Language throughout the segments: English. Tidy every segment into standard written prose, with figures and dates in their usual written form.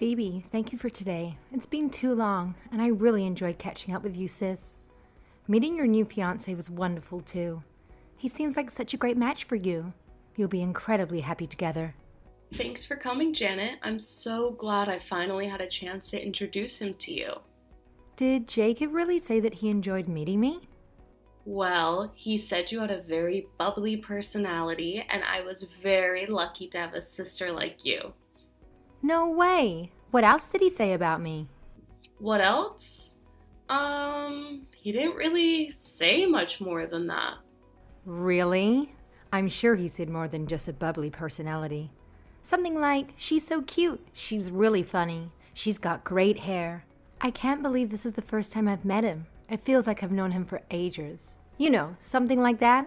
Phoebe, thank you for today. It's been too long, and I really enjoyed catching up with you, sis. Meeting your new fiancé was wonderful, too. He seems like such a great match for you. You'll be incredibly happy together. Thanks for coming, Janet. I'm so glad I finally had a chance to introduce him to you. Did Jacob really say that he enjoyed meeting me? Well, he said you had a very bubbly personality, and I was very lucky to have a sister like you. No way! What else did he say about me? What else? He didn't really say much more than that. Really? I'm sure he said more than just a bubbly personality. Something like, she's so cute, she's really funny, she's got great hair. I can't believe this is the first time I've met him. It feels like I've known him for ages. You know, something like that?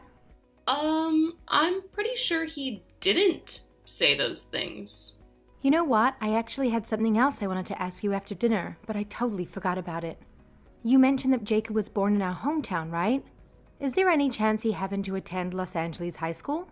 I'm pretty sure he didn't say those things. You know what? I actually had something else I wanted to ask you after dinner, but I totally forgot about it. You mentioned that Jacob was born in our hometown, right? Is there any chance he happened to attend Los Angeles High School?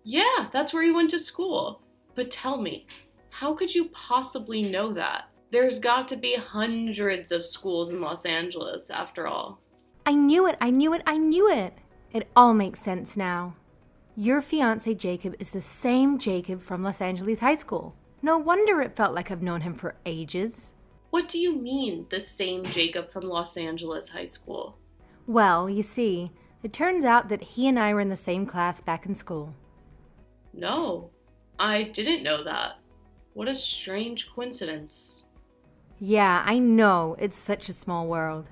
Yeah, that's where he went to school. But tell me, how could you possibly know that? There's got to be hundreds of schools in Los Angeles, after all. I knew it! It all makes sense now. Your fiancé Jacob is the same Jacob from Los Angeles High School. No wonder it felt like I've known him for ages. What do you mean, the same Jacob from Los Angeles High School? Well, you see, it turns out that he and I were in the same class back in school. No, I didn't know that. What a strange coincidence. Yeah, I know, it's such a small world.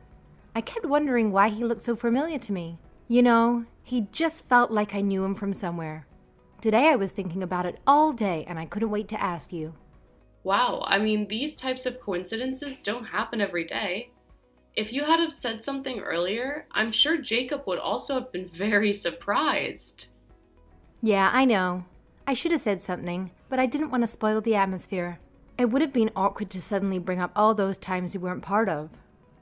I kept wondering why he looked so familiar to me. You know, he just felt like I knew him from somewhere. Today I was thinking about it all day and I couldn't wait to ask you. Wow, I mean, these types of coincidences don't happen every day. If you had have said something earlier, I'm sure Jacob would also have been very surprised. Yeah, I know. I should have said something, but I didn't want to spoil the atmosphere. It would have been awkward to suddenly bring up all those times you weren't part of.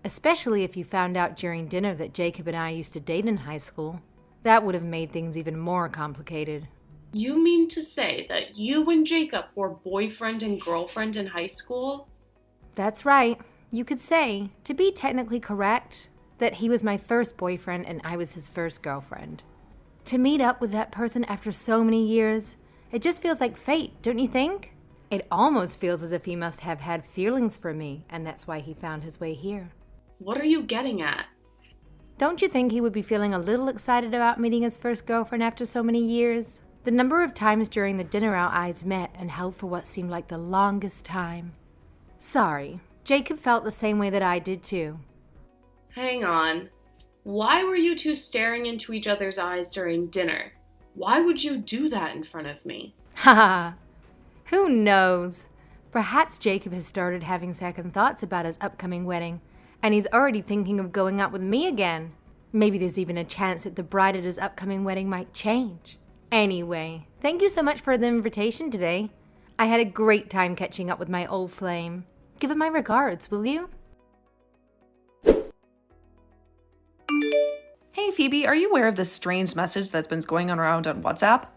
Especially if you found out during dinner that Jacob and I used to date in high school. That would have made things even more complicated. You mean to say that you and Jacob were boyfriend and girlfriend in high school? That's right. You could say, to be technically correct, that he was my first boyfriend and I was his first girlfriend. To meet up with that person after so many years, it just feels like fate, don't you think? It almost feels as if he must have had feelings for me, and that's why he found his way here. What are you getting at? Don't you think he would be feeling a little excited about meeting his first girlfriend after so many years? The number of times during the dinner our eyes met and held for what seemed like the longest time. Sorry, Jacob felt the same way that I did too. Hang on. Why were you two staring into each other's eyes during dinner? Why would you do that in front of me? Haha. Who knows? Perhaps Jacob has started having second thoughts about his upcoming wedding, and he's already thinking of going out with me again. Maybe there's even a chance that the bride at his upcoming wedding might change. Anyway, thank you so much for the invitation today. I had a great time catching up with my old flame. Give him my regards, will you? Hey Phoebe, are you aware of this strange message that's been going on around on WhatsApp?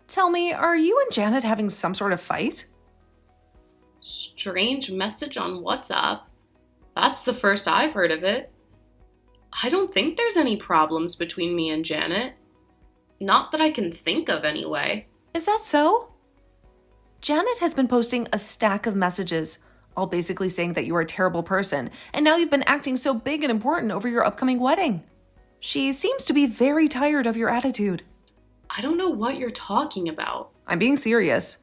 Tell me, are you and Janet having some sort of fight? Strange message on WhatsApp? That's the first I've heard of it. I don't think there's any problems between me and Janet. Not that I can think of anyway. Is that so? Janet has been posting a stack of messages, all basically saying that you are a terrible person, and now you've been acting so big and important over your upcoming wedding. She seems to be very tired of your attitude. I don't know what you're talking about. I'm being serious.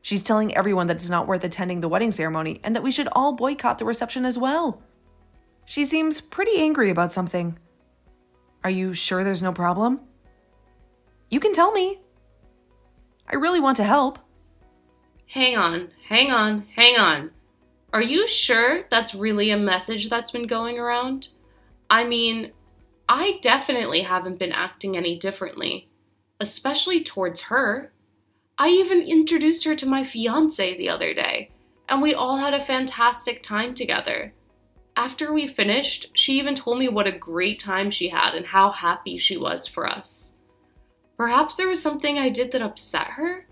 She's telling everyone that it's not worth attending the wedding ceremony and that we should all boycott the reception as well. She seems pretty angry about something. Are you sure there's no problem? You can tell me. I really want to help. Hang on. Are you sure that's really a message that's been going around? I mean, I definitely haven't been acting any differently, especially towards her. I even introduced her to my fiancé the other day, and we all had a fantastic time together. After we finished, she even told me what a great time she had and how happy she was for us. Perhaps there was something I did that upset her,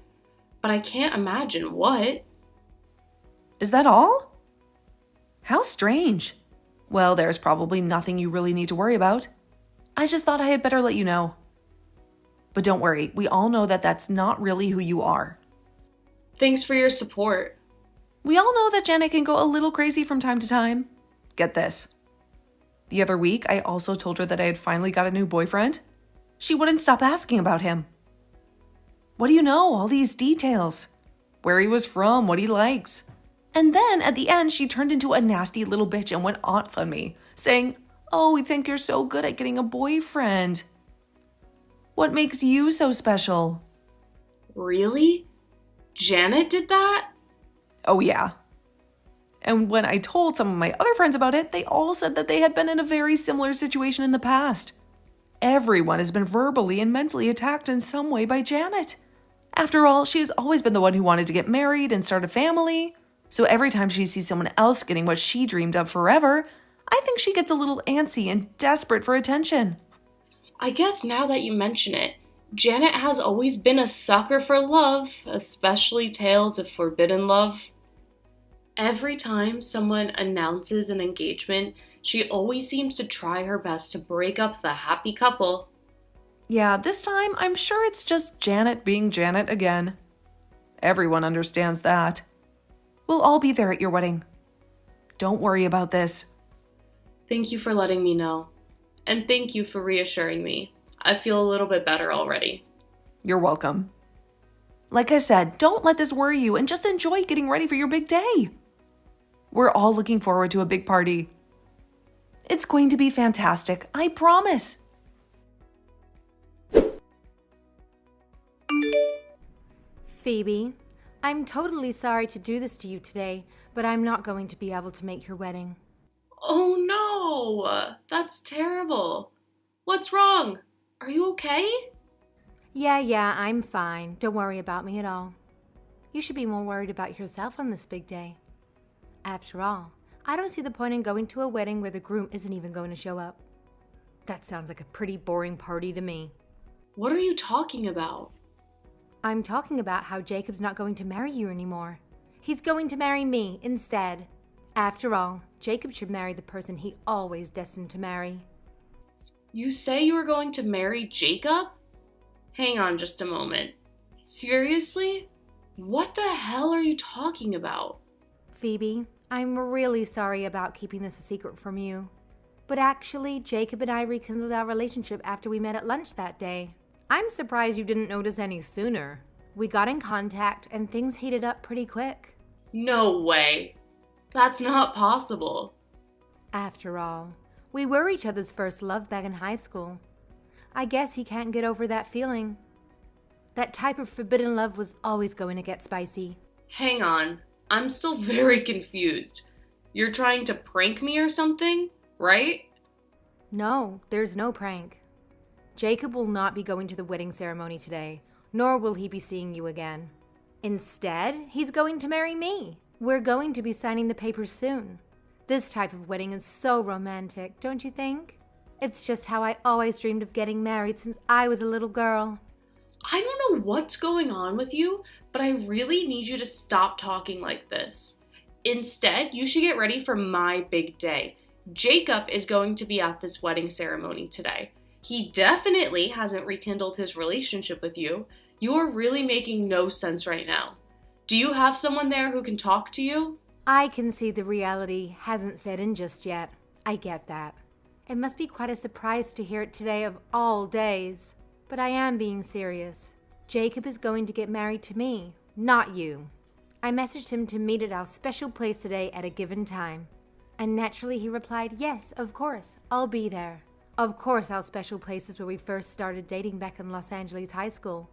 but I can't imagine what. Is that all? How strange. Well, there's probably nothing you really need to worry about. I just thought I had better let you know. But don't worry, we all know that that's not really who you are. Thanks for your support. We all know that Janet can go a little crazy from time to time. Get this. The other week, I also told her that I had finally got a new boyfriend. She wouldn't stop asking about him. What do you know? All these details. Where he was from, what he likes. And then at the end, she turned into a nasty little bitch and went off on me, saying, "Oh, we think you're so good at getting a boyfriend. What makes you so special?" Really? Janet did that? Oh, yeah. And when I told some of my other friends about it, they all said that they had been in a very similar situation in the past. Everyone has been verbally and mentally attacked in some way by Janet. After all, she has always been the one who wanted to get married and start a family. So every time she sees someone else getting what she dreamed of forever, I think she gets a little antsy and desperate for attention. I guess now that you mention it, Janet has always been a sucker for love, especially tales of forbidden love. Every time someone announces an engagement, she always seems to try her best to break up the happy couple. Yeah, this time I'm sure it's just Janet being Janet again. Everyone understands that. We'll all be there at your wedding. Don't worry about this. Thank you for letting me know. And thank you for reassuring me. I feel a little bit better already. You're welcome. Like I said, don't let this worry you and just enjoy getting ready for your big day. We're all looking forward to a big party. It's going to be fantastic, I promise. Phoebe, I'm totally sorry to do this to you today, but I'm not going to be able to make your wedding. Oh no, that's terrible. What's wrong? Are you okay? Yeah, I'm fine. Don't worry about me at all. You should be more worried about yourself on this big day. After all, I don't see the point in going to a wedding where the groom isn't even going to show up. That sounds like a pretty boring party to me. What are you talking about? I'm talking about how Jacob's not going to marry you anymore. He's going to marry me instead. After all, Jacob should marry the person he always destined to marry. You say you were going to marry Jacob? Hang on just a moment. Seriously? What the hell are you talking about? Phoebe, I'm really sorry about keeping this a secret from you. But actually, Jacob and I rekindled our relationship after we met at lunch that day. I'm surprised you didn't notice any sooner. We got in contact and things heated up pretty quick. No way. That's not possible. After all, we were each other's first love back in high school. I guess he can't get over that feeling. That type of forbidden love was always going to get spicy. Hang on. I'm still very confused. You're trying to prank me or something, right? No, there's no prank. Jacob will not be going to the wedding ceremony today, nor will he be seeing you again. Instead, he's going to marry me. We're going to be signing the papers soon. This type of wedding is so romantic, don't you think? It's just how I always dreamed of getting married since I was a little girl. I don't know what's going on with you, but I really need you to stop talking like this. Instead, you should get ready for my big day. Jacob is going to be at this wedding ceremony today. He definitely hasn't rekindled his relationship with you. You are really making no sense right now. Do you have someone there who can talk to you? I can see the reality hasn't set in just yet. I get that. It must be quite a surprise to hear it today of all days. But I am being serious. Jacob is going to get married to me, not you. I messaged him to meet at our special place today at a given time. And naturally he replied, yes, of course, I'll be there. Of course our special place is where we first started dating back in Los Angeles high school.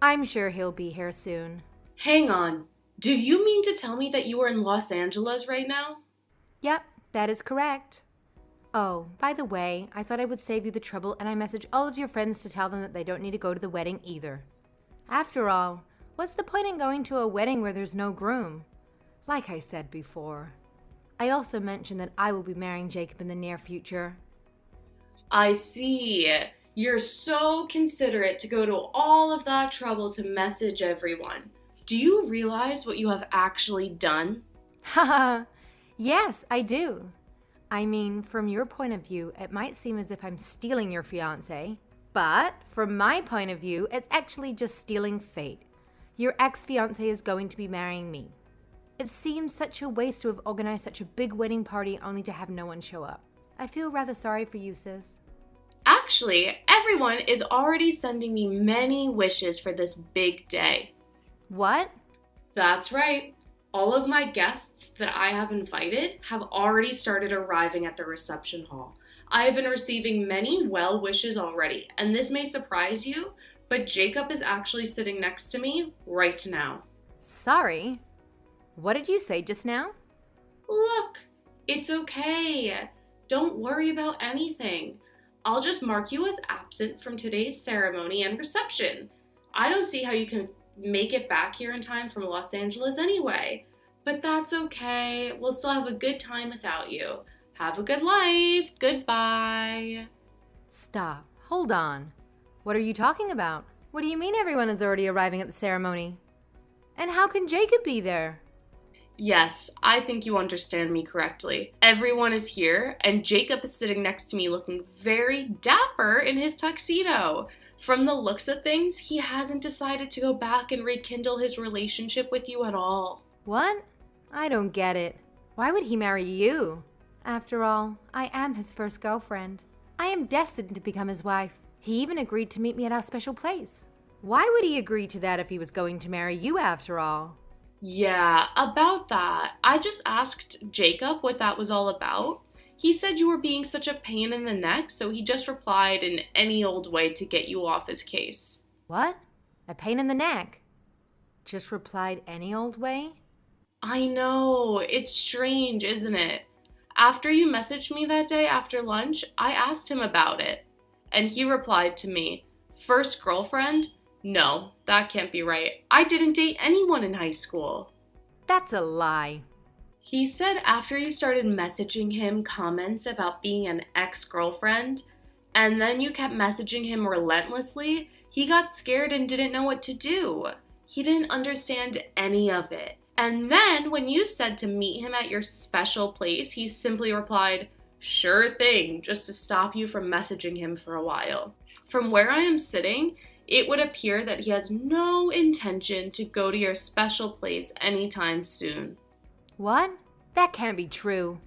I'm sure he'll be here soon. Hang on. Do you mean to tell me that you are in Los Angeles right now? Yep, that is correct. Oh, by the way, I thought I would save you the trouble and I messaged all of your friends to tell them that they don't need to go to the wedding either. After all, what's the point in going to a wedding where there's no groom? Like I said before. I also mentioned that I will be marrying Jacob in the near future. I see. You're so considerate to go to all of that trouble to message everyone. Do you realize what you have actually done? Haha, yes, I do. I mean, from your point of view, it might seem as if I'm stealing your fiancé, but from my point of view, it's actually just stealing fate. Your ex-fiancé is going to be marrying me. It seems such a waste to have organized such a big wedding party only to have no one show up. I feel rather sorry for you, sis. Actually, everyone is already sending me many wishes for this big day. What? That's right. All of my guests that I have invited have already started arriving at the reception hall. I have been receiving many well wishes already, and this may surprise you, but Jacob is actually sitting next to me right now. Sorry? What did you say just now? Look, it's okay. Don't worry about anything. I'll just mark you as absent from today's ceremony and reception. I don't see how you can make it back here in time from Los Angeles anyway. But that's okay. We'll still have a good time without you. Have a good life. Goodbye. Stop. Hold on. What are you talking about? What do you mean everyone is already arriving at the ceremony? And how can Jacob be there? Yes, I think you understand me correctly. Everyone is here, and Jacob is sitting next to me looking very dapper in his tuxedo. From the looks of things, he hasn't decided to go back and rekindle his relationship with you at all. What? I don't get it. Why would he marry you? After all, I am his first girlfriend. I am destined to become his wife. He even agreed to meet me at our special place. Why would he agree to that if he was going to marry you after all? Yeah, about that. I just asked Jacob what that was all about. He said you were being such a pain in the neck, so he just replied in any old way to get you off his case. What? A pain in the neck? Just replied any old way? I know, it's strange, isn't it? After you messaged me that day after lunch, I asked him about it. And he replied to me, "First girlfriend? No, that can't be right. I didn't date anyone in high school." That's a lie. He said after you started messaging him comments about being an ex-girlfriend, and then you kept messaging him relentlessly, he got scared and didn't know what to do. He didn't understand any of it. And then when you said to meet him at your special place, he simply replied, "Sure thing," just to stop you from messaging him for a while. From where I am sitting, it would appear that he has no intention to go to your special place anytime soon. What? That can't be true.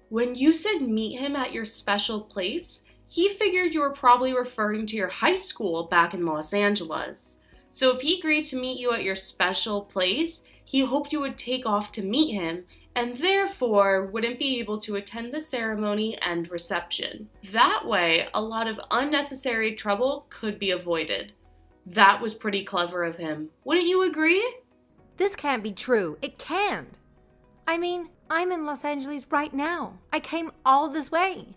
When you said meet him at your special place, he figured you were probably referring to your high school back in Los Angeles. So if he agreed to meet you at your special place, he hoped you would take off to meet him and therefore wouldn't be able to attend the ceremony and reception. That way, a lot of unnecessary trouble could be avoided. That was pretty clever of him. Wouldn't you agree? This can't be true. It can't. I mean, I'm in Los Angeles right now. I came all this way.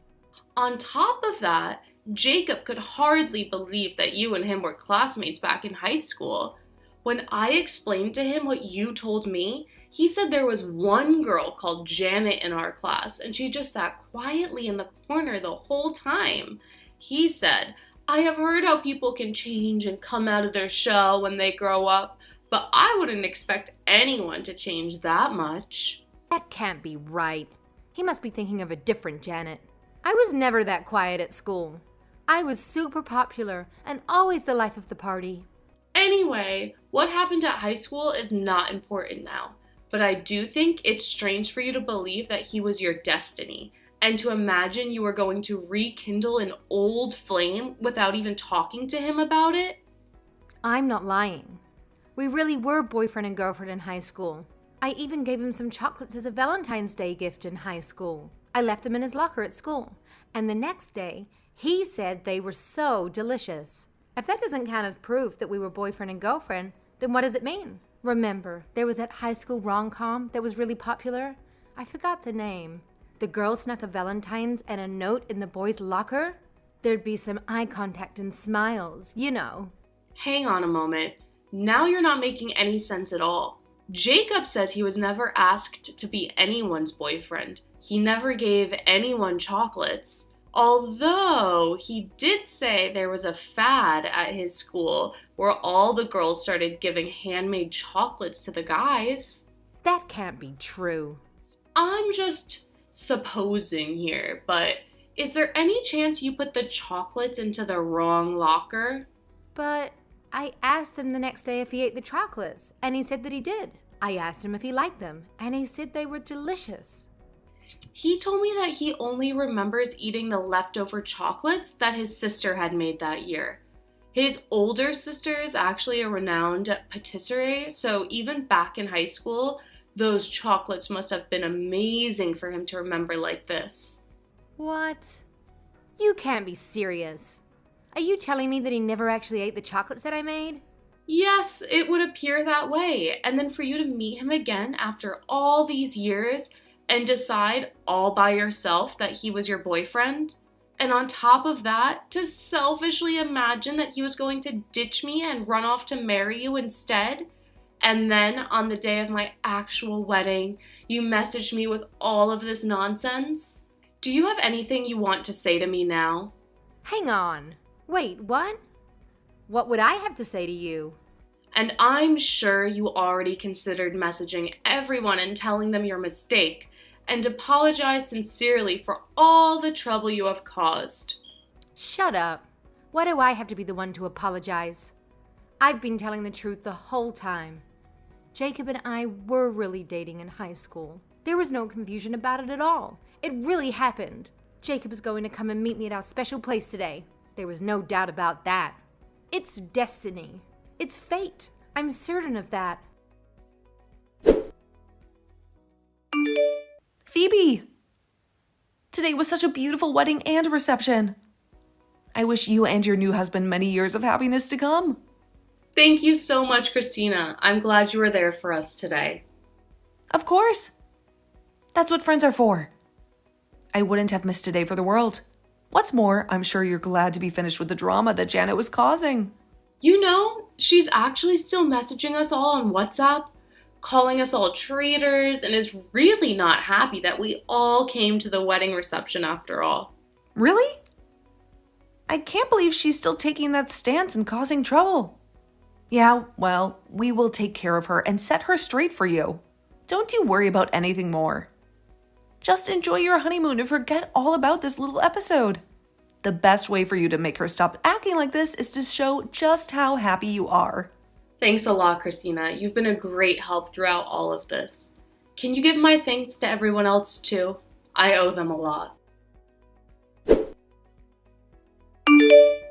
On top of that, Jacob could hardly believe that you and him were classmates back in high school. When I explained to him what you told me, he said there was one girl called Janet in our class, and she just sat quietly in the corner the whole time. He said, "I have heard how people can change and come out of their shell when they grow up, but I wouldn't expect anyone to change that much." That can't be right. He must be thinking of a different Janet. I was never that quiet at school. I was super popular and always the life of the party. Anyway, what happened at high school is not important now, but I do think it's strange for you to believe that he was your destiny, and to imagine you were going to rekindle an old flame without even talking to him about it. I'm not lying. We really were boyfriend and girlfriend in high school. I even gave him some chocolates as a Valentine's Day gift in high school. I left them in his locker at school, and the next day, he said they were so delicious. If that doesn't count as proof that we were boyfriend and girlfriend, then what does it mean? Remember, there was that high school rom-com that was really popular? I forgot the name. The girl snuck a Valentine's and a note in the boy's locker? There'd be some eye contact and smiles, you know. Hang on a moment. Now you're not making any sense at all. Jacob says he was never asked to be anyone's boyfriend. He never gave anyone chocolates. Although he did say there was a fad at his school where all the girls started giving handmade chocolates to the guys. That can't be true. I'm just supposing here, but is there any chance you put the chocolates into the wrong locker? But I asked him the next day if he ate the chocolates, and he said that he did. I asked him if he liked them, and he said they were delicious. He told me that he only remembers eating the leftover chocolates that his sister had made that year. His older sister is actually a renowned patisserie, so even back in high school, those chocolates must have been amazing for him to remember like this. What? You can't be serious. Are you telling me that he never actually ate the chocolates that I made? Yes, it would appear that way. And then for you to meet him again after all these years and decide all by yourself that he was your boyfriend. And on top of that, to selfishly imagine that he was going to ditch me and run off to marry you instead. And then on the day of my actual wedding, you messaged me with all of this nonsense. Do you have anything you want to say to me now? Hang on. Wait, what? What would I have to say to you? And I'm sure you already considered messaging everyone and telling them your mistake, and apologize sincerely for all the trouble you have caused. Shut up. Why do I have to be the one to apologize? I've been telling the truth the whole time. Jacob and I were really dating in high school. There was no confusion about it at all. It really happened. Jacob is going to come and meet me at our special place today. There was no doubt about that. It's destiny. It's fate. I'm certain of that. Phoebe! Today was such a beautiful wedding and reception. I wish you and your new husband many years of happiness to come. Thank you so much, Christina. I'm glad you were there for us today. Of course. That's what friends are for. I wouldn't have missed today for the world. What's more, I'm sure you're glad to be finished with the drama that Janet was causing. You know, she's actually still messaging us all on WhatsApp, calling us all traitors, and is really not happy that we all came to the wedding reception after all. Really? I can't believe she's still taking that stance and causing trouble. Yeah, well, we will take care of her and set her straight for you. Don't you worry about anything more. Just enjoy your honeymoon and forget all about this little episode. The best way for you to make her stop acting like this is to show just how happy you are. Thanks a lot, Christina. You've been a great help throughout all of this. Can you give my thanks to everyone else too? I owe them a lot.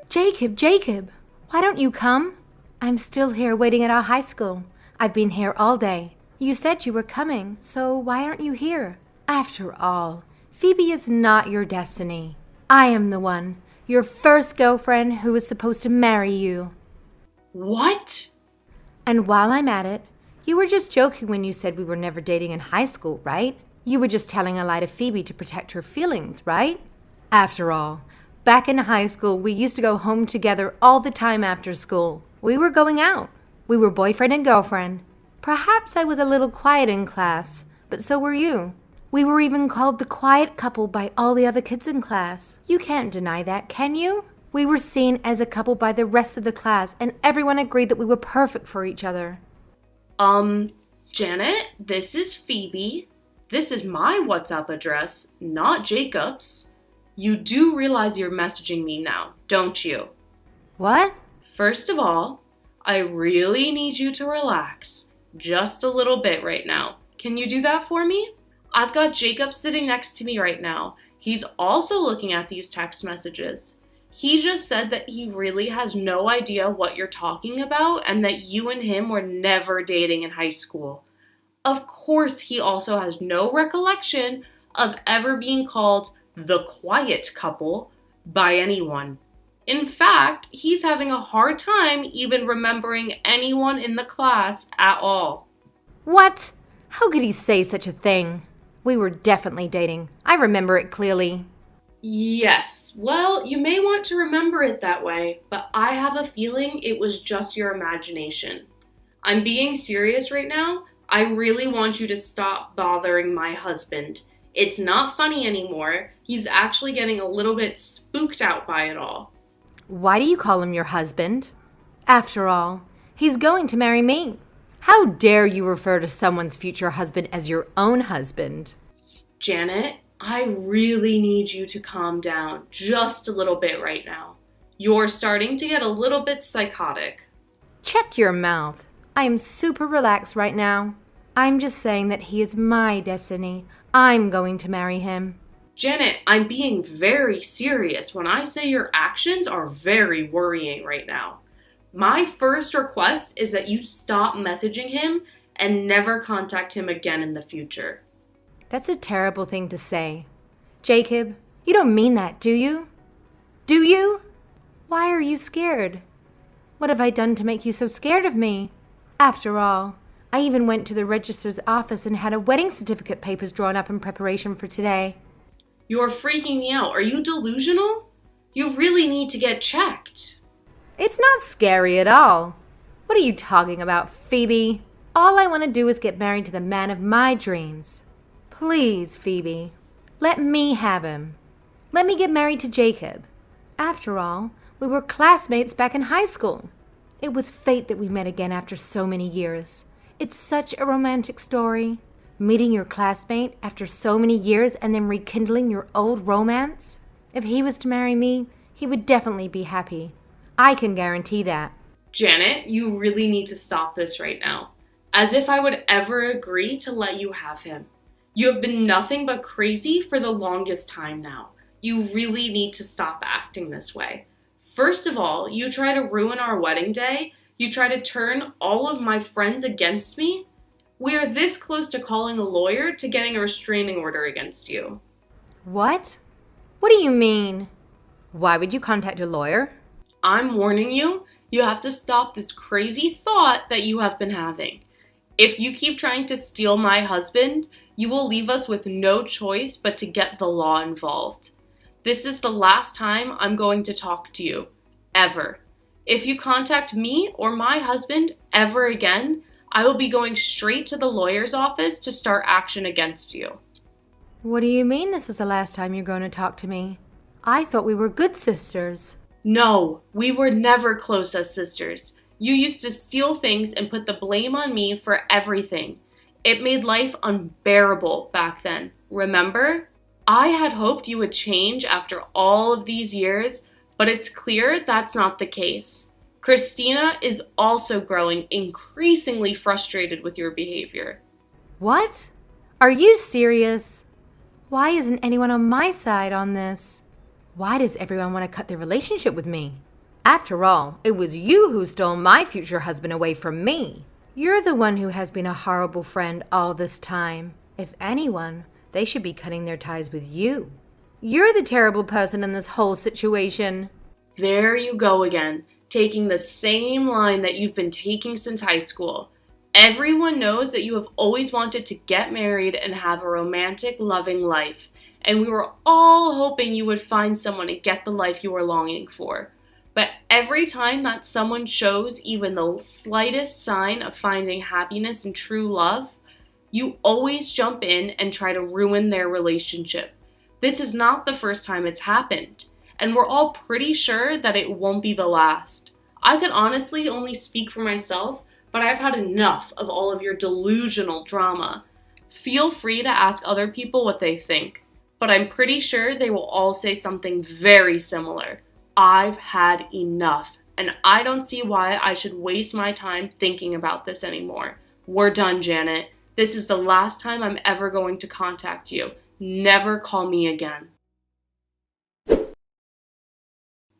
Jacob, why don't you come? I'm still here waiting at our high school. I've been here all day. You said you were coming, so why aren't you here? After all, Phoebe is not your destiny. I am the one, your first girlfriend who is supposed to marry you. What? And while I'm at it, you were just joking when you said we were never dating in high school, right? You were just telling a lie to Phoebe to protect her feelings, right? After all, back in high school, we used to go home together all the time after school. We were going out. We were boyfriend and girlfriend. Perhaps I was a little quiet in class, but so were you. We were even called the quiet couple by all the other kids in class. You can't deny that, can you? We were seen as a couple by the rest of the class, and everyone agreed that we were perfect for each other. Janet, this is Phoebe. This is my WhatsApp address, not Jacob's. You do realize you're messaging me now, don't you? What? First of all, I really need you to relax. Just a little bit right now. Can you do that for me? I've got Jacob sitting next to me right now. He's also looking at these text messages. He just said that he really has no idea what you're talking about and that you and him were never dating in high school. Of course, he also has no recollection of ever being called the quiet couple by anyone. In fact, he's having a hard time even remembering anyone in the class at all. What? How could he say such a thing? We were definitely dating. I remember it clearly. Yes, well, you may want to remember it that way, but I have a feeling it was just your imagination. I'm being serious right now. I really want you to stop bothering my husband. It's not funny anymore. He's actually getting a little bit spooked out by it all. Why do you call him your husband? After all, he's going to marry me. How dare you refer to someone's future husband as your own husband? Janet, I really need you to calm down just a little bit right now. You're starting to get a little bit psychotic. Check your mouth. I am super relaxed right now. I'm just saying that he is my destiny. I'm going to marry him. Janet, I'm being very serious when I say your actions are very worrying right now. My first request is that you stop messaging him and never contact him again in the future. That's a terrible thing to say. Jacob, you don't mean that, do you? Do you? Why are you scared? What have I done to make you so scared of me? After all, I even went to the registrar's office and had a wedding certificate papers drawn up in preparation for today. You're freaking me out. Are you delusional? You really need to get checked. It's not scary at all. What are you talking about, Phoebe? All I want to do is get married to the man of my dreams. Please, Phoebe, let me have him. Let me get married to Jacob. After all, we were classmates back in high school. It was fate that we met again after so many years. It's such a romantic story. Meeting your classmate after so many years and then rekindling your old romance. If he was to marry me, he would definitely be happy. I can guarantee that. Janet, you really need to stop this right now. As if I would ever agree to let you have him. You have been nothing but crazy for the longest time now. You really need to stop acting this way. First of all, you try to ruin our wedding day. You try to turn all of my friends against me. We are this close to calling a lawyer to getting a restraining order against you. What? What do you mean? Why would you contact a lawyer? I'm warning you, you have to stop this crazy thought that you have been having. If you keep trying to steal my husband, you will leave us with no choice but to get the law involved. This is the last time I'm going to talk to you, ever. If you contact me or my husband ever again, I will be going straight to the lawyer's office to start action against you. What do you mean this is the last time you're going to talk to me? I thought we were good sisters. No, we were never close as sisters. You used to steal things and put the blame on me for everything. It made life unbearable back then, remember? I had hoped you would change after all of these years, but it's clear that's not the case. Christina is also growing increasingly frustrated with your behavior. What? Are you serious? Why isn't anyone on my side on this? Why does everyone want to cut their relationship with me? After all, it was you who stole my future husband away from me. You're the one who has been a horrible friend all this time. If anyone, they should be cutting their ties with you. You're the terrible person in this whole situation. There you go again, taking the same line that you've been taking since high school. Everyone knows that you have always wanted to get married and have a romantic, loving life. And we were all hoping you would find someone and get the life you were longing for. But every time that someone shows even the slightest sign of finding happiness and true love, you always jump in and try to ruin their relationship. This is not the first time it's happened, and we're all pretty sure that it won't be the last. I could honestly only speak for myself, but I've had enough of all of your delusional drama. Feel free to ask other people what they think. But I'm pretty sure they will all say something very similar. I've had enough, and I don't see why I should waste my time thinking about this anymore. We're done, Janet. This is the last time I'm ever going to contact you. Never call me again.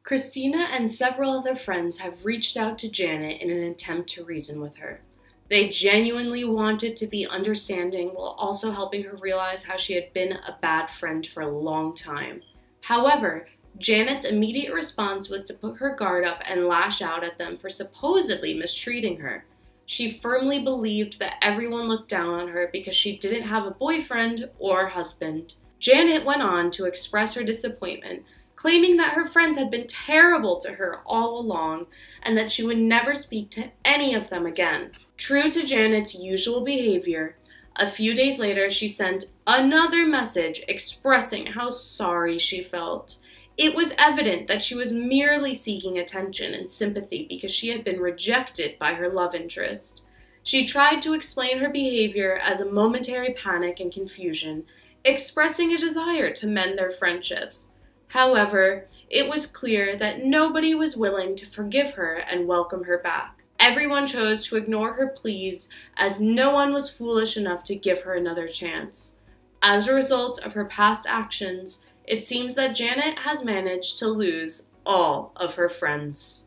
Christina and several other friends have reached out to Janet in an attempt to reason with her. They genuinely wanted to be understanding while also helping her realize how she had been a bad friend for a long time. However, Janet's immediate response was to put her guard up and lash out at them for supposedly mistreating her. She firmly believed that everyone looked down on her because she didn't have a boyfriend or husband. Janet went on to express her disappointment, claiming that her friends had been terrible to her all along and that she would never speak to any of them again. True to Janet's usual behavior, a few days later she sent another message expressing how sorry she felt. It was evident that she was merely seeking attention and sympathy because she had been rejected by her love interest. She tried to explain her behavior as a momentary panic and confusion, expressing a desire to mend their friendships. However, it was clear that nobody was willing to forgive her and welcome her back. Everyone chose to ignore her pleas, as no one was foolish enough to give her another chance. As a result of her past actions, it seems that Janet has managed to lose all of her friends.